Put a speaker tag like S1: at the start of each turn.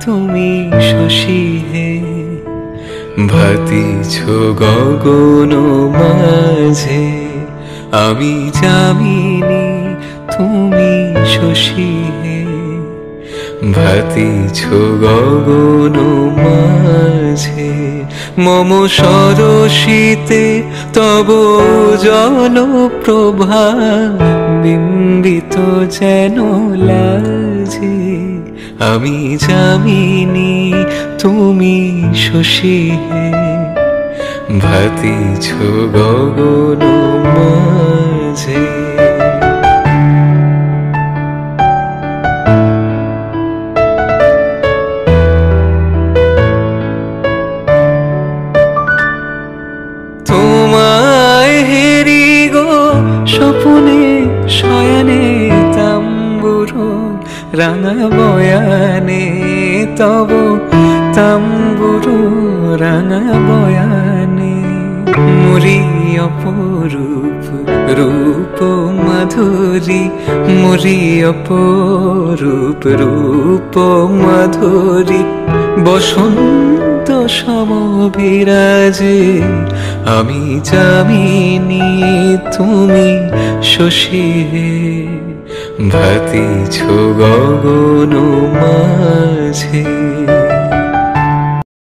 S1: তুমি শশী হে, ভাতিছ গগন মাঝে, আমি যামিনী তুমি শশী হে, ভাতিছ গগন মাঝে। মম সরসিতে তব জলপ্রভা, বিম্বিত যেন লাজে, আমি যামিনী তুমি শশী হে, ভাতিছ গগন মাঝে। তোমায় হেরি গো স্বপনে শয়নে, তাম্বুরো রাঙা বয়ানে, তব তাম্বুরো রাঙা বয়ানে। মুরি অপরূপ রূপ মাধুরী, মুরি অপরূপ রূপ মাধুরী, বসন্ত সম বিরাজে, আমি যামিনী তুমি শশী হে, ভাতিছ গগন মাঝে।